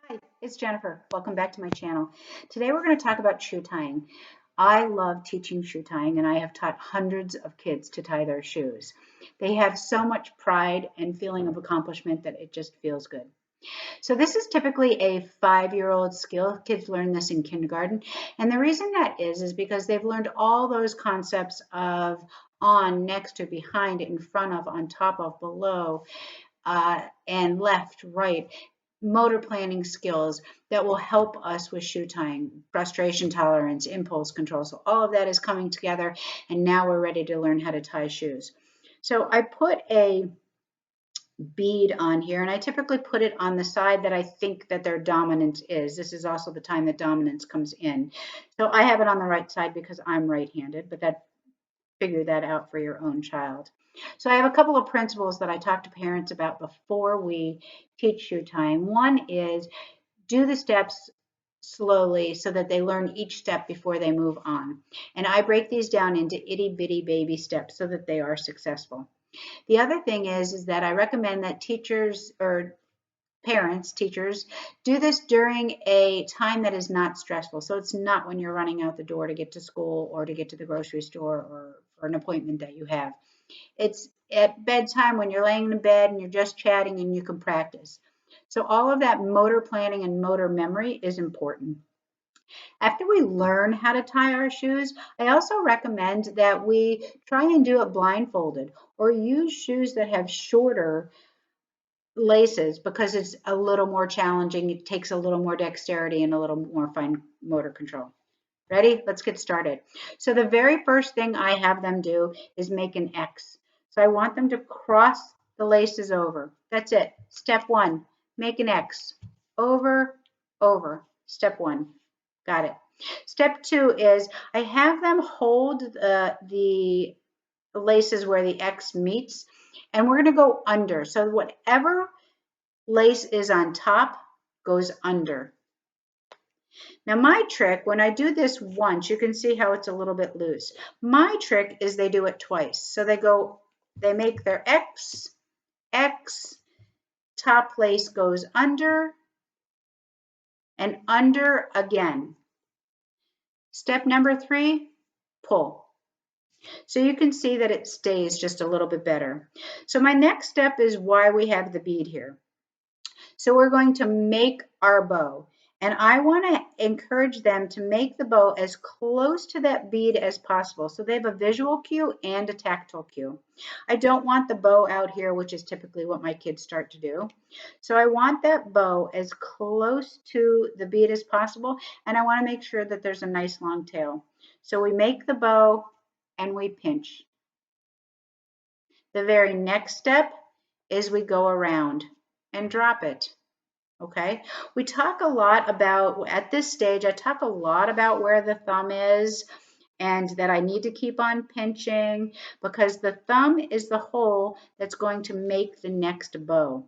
Hi, it's Jennifer. Welcome back to my channel. Today we're going to talk about shoe tying. I love teaching shoe tying and I have taught hundreds of kids to tie their shoes. They have so much pride and feeling of accomplishment that it just feels good. So this is typically a 5-year-old skill. Kids learn this in kindergarten. And the reason that is because they've learned all those concepts of on, next to, behind, in front of, on top of, below, and left, right, motor planning skills that will help us with shoe tying, frustration tolerance, impulse control. So all of that is coming together, and now we're ready to learn how to tie shoes. So I put a bead on here, and I typically put it on the side that I think that their dominance is. This is also the time that dominance comes in. So I have it on the right side because I'm right-handed, but figure that out for your own child. So I have a couple of principles that I talk to parents about before we teach shoe tying. One is do the steps slowly so that they learn each step before they move on. And I break these down into itty bitty baby steps so that they are successful. The other thing is that I recommend that teachers or parents, teachers, do this during a time that is not stressful. So it's not when you're running out the door to get to school or to get to the grocery store or for an appointment that you have. It's at bedtime when you're laying in bed and you're just chatting and you can practice. So all of that motor planning and motor memory is important. After we learn how to tie our shoes, I also recommend that we try and do it blindfolded or use shoes that have shorter laces because it's a little more challenging. It takes a little more dexterity and a little more fine motor control. Ready? Let's get started. So the very first thing I have them do is make an X. So I want them to cross the laces over. That's it. Step one, make an X. Over, over. Step one. Got it. Step two is I have them hold the laces where the X meets, and we're going to go under. So whatever lace is on top goes under. Now my trick, when I do this once, you can see how it's a little bit loose. My trick is they do it twice. So they make their X, X, top lace goes under, and under again. Step number 3, pull. So you can see that it stays just a little bit better. So my next step is why we have the bead here. So we're going to make our bow. And I want to encourage them to make the bow as close to that bead as possible. So they have a visual cue and a tactile cue. I don't want the bow out here, which is typically what my kids start to do. So I want that bow as close to the bead as possible. And I want to make sure that there's a nice long tail. So we make the bow and we pinch. The very next step is we go around and drop it. Okay, we talk a lot about, at this stage, I talk a lot about where the thumb is and that I need to keep on pinching because the thumb is the hole that's going to make the next bow.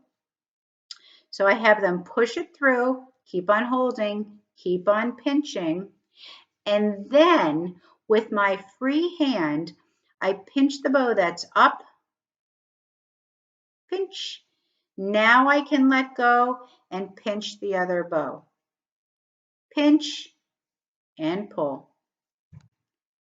So I have them push it through, keep on holding, keep on pinching, and then with my free hand, I pinch the bow that's up, pinch. Now I can let go and pinch the other bow. Pinch and pull.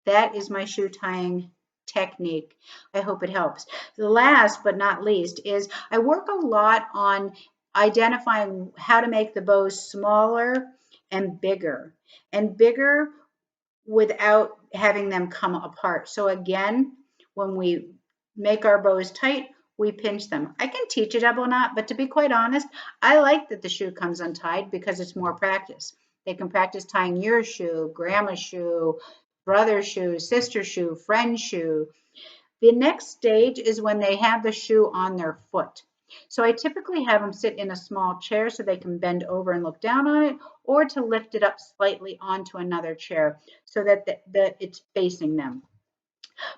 That is my shoe tying technique. I hope it helps. The last but not least is I work a lot on identifying how to make the bows smaller and bigger without having them come apart. So again, when we make our bows tight, we pinch them. I can teach a double knot, but to be quite honest, I like that the shoe comes untied because it's more practice. They can practice tying your shoe, grandma's shoe, brother's shoe, sister's shoe, friend's shoe. The next stage is when they have the shoe on their foot. So I typically have them sit in a small chair so they can bend over and look down on it, or to lift it up slightly onto another chair so that it's facing them.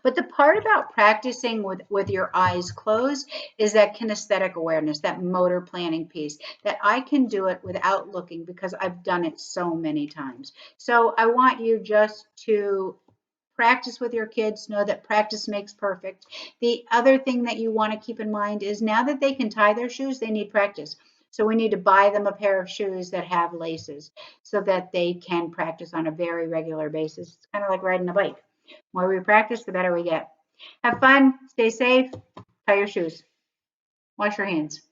But the part about practicing with your eyes closed is that kinesthetic awareness, that motor planning piece, that I can do it without looking because I've done it so many times. So I want you just to practice with your kids. Know that practice makes perfect. The other thing that you want to keep in mind is now that they can tie their shoes, they need practice. So we need to buy them a pair of shoes that have laces so that they can practice on a very regular basis. It's kind of like riding a bike. The more we practice, the better we get. Have fun, stay safe, tie your shoes, wash your hands.